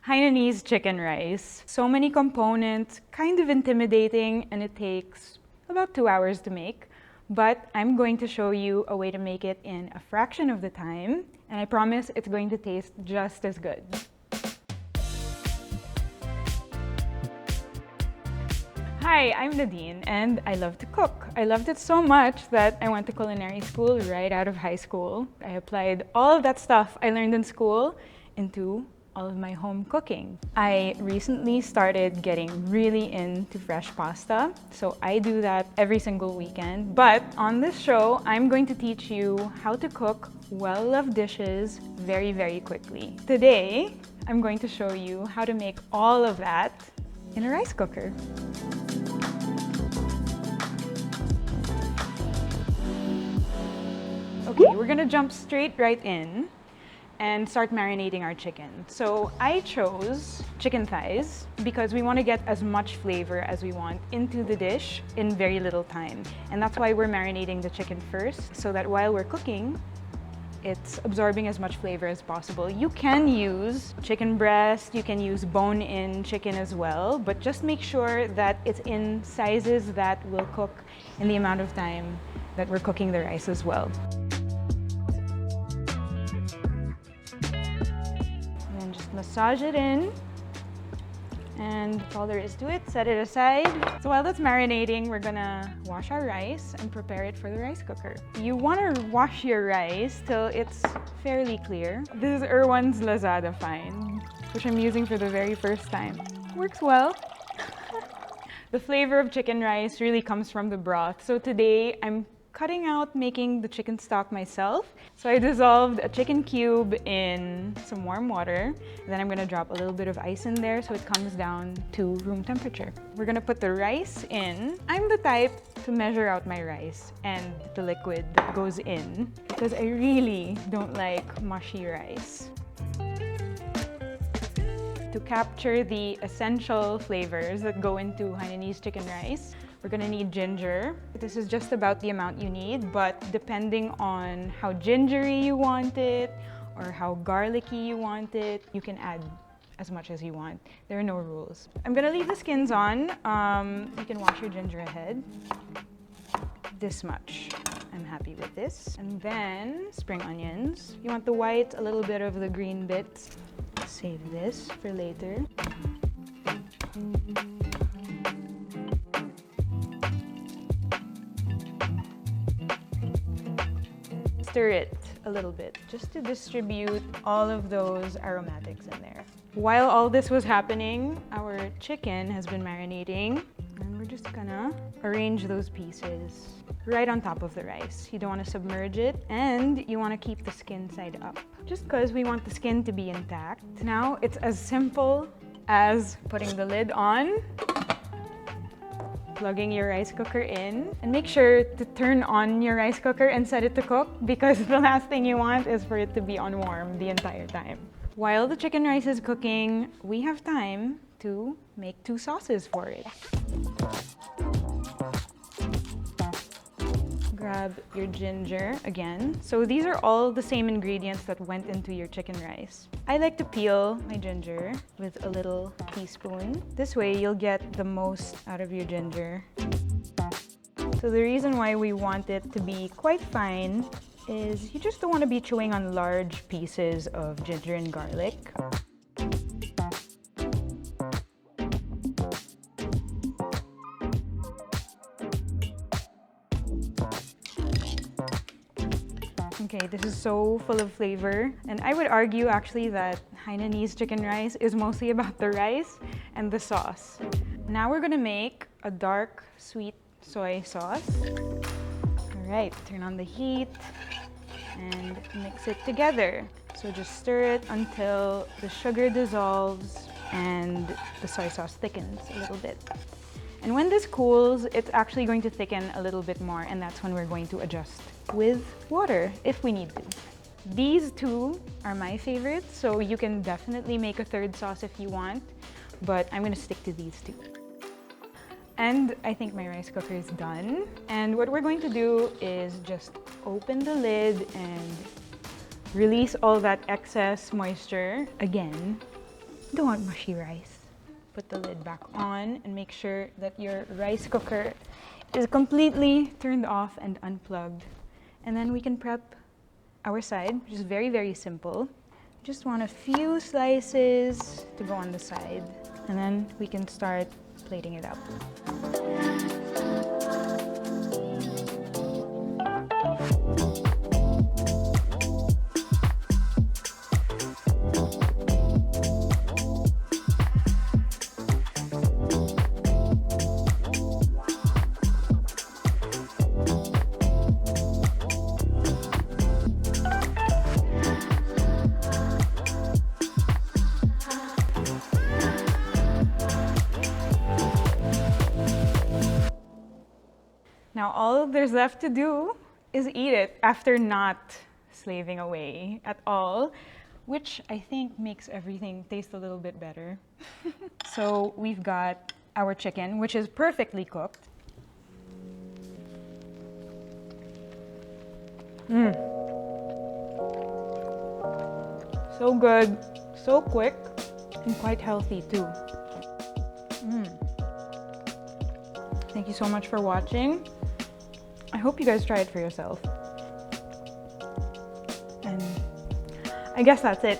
Hainanese chicken rice. So many components, kind of intimidating, and it takes about 2 hours to make. But I'm going to show you a way to make it in a fraction of the time, and I promise it's going to taste just as good. Hi, I'm Nadine, and I love to cook. I loved it so much that I went to culinary school right out of high school. I applied all of that stuff I learned in school into all of my home cooking. I recently started getting really into fresh pasta, so I do that every single weekend. But on this show, I'm going to teach you how to cook well-loved dishes very, very quickly. Today, I'm going to show you how to make all of that in a rice cooker. Okay, we're gonna jump straight right in and start marinating our chicken. So I chose chicken thighs because we want to get as much flavor as we want into the dish in very little time. And that's why we're marinating the chicken first, so that while we're cooking, it's absorbing as much flavor as possible. You can use chicken breast, you can use bone-in chicken as well, but just make sure that it's in sizes that will cook in the amount of time that we're cooking the rice as well. Massage it in, and that's all there is to it. Set it aside. So while that's marinating, we're gonna wash our rice and prepare it for the rice cooker. You want to wash your rice till it's fairly clear. This is Erwan's Lazada find, which I'm using for the very first time. Works well. The flavor of chicken rice really comes from the broth. So today I'm cutting out making the chicken stock myself. So I dissolved a chicken cube in some warm water. And then I'm gonna drop a little bit of ice in there so it comes down to room temperature. We're gonna put the rice in. I'm the type to measure out my rice and the liquid that goes in because I really don't like mushy rice. To capture the essential flavors that go into Hainanese chicken rice, we're gonna need ginger. This is just about the amount you need, but depending on how gingery you want it or how garlicky you want it, you can add as much as you want. There are no rules. I'm gonna leave the skins on. You can wash your ginger ahead. This much. I'm happy with this. And then spring onions. You want the white, a little bit of the green bits. Save this for later. Stir it a little bit just to distribute all of those aromatics in there. While all this was happening, our chicken has been marinating, and we're just gonna arrange those pieces right on top of the rice. You don't want to submerge it, and you want to keep the skin side up, just because we want the skin to be intact. Now it's as simple as putting the lid on, plugging your rice cooker in, and make sure to turn on your rice cooker and set it to cook, because the last thing you want is for it to be on warm the entire time. While the chicken rice is cooking, we have time to make 2 sauces for it. Grab your ginger again. So these are all the same ingredients that went into your chicken rice. I like to peel my ginger with a little teaspoon. This way you'll get the most out of your ginger. So the reason why we want it to be quite fine is you just don't want to be chewing on large pieces of ginger and garlic. Okay, this is so full of flavor, and I would argue actually that Hainanese chicken rice is mostly about the rice and the sauce. Now we're gonna make a dark, sweet soy sauce. All right, turn on the heat and mix it together. So just stir it until the sugar dissolves and the soy sauce thickens a little bit. And when this cools, it's actually going to thicken a little bit more, and that's when we're going to adjust with water if we need to. These 2 are my favorites, so you can definitely make a 3rd sauce if you want, but I'm gonna stick to these 2. And I think my rice cooker is done. And what we're going to do is just open the lid and release all that excess moisture again. don't want mushy rice. Put the lid back on and make sure that your rice cooker is completely turned off and unplugged. And then we can prep our side, which is very, very simple. Just want a few slices to go on the side, and then we can start plating it up. Now all there's left to do is eat it after not slaving away at all, which I think makes everything taste a little bit better. So we've got our chicken, which is perfectly cooked. So good, so quick, and quite healthy too. Thank you so much for watching. I hope you guys try it for yourself. And I guess that's it.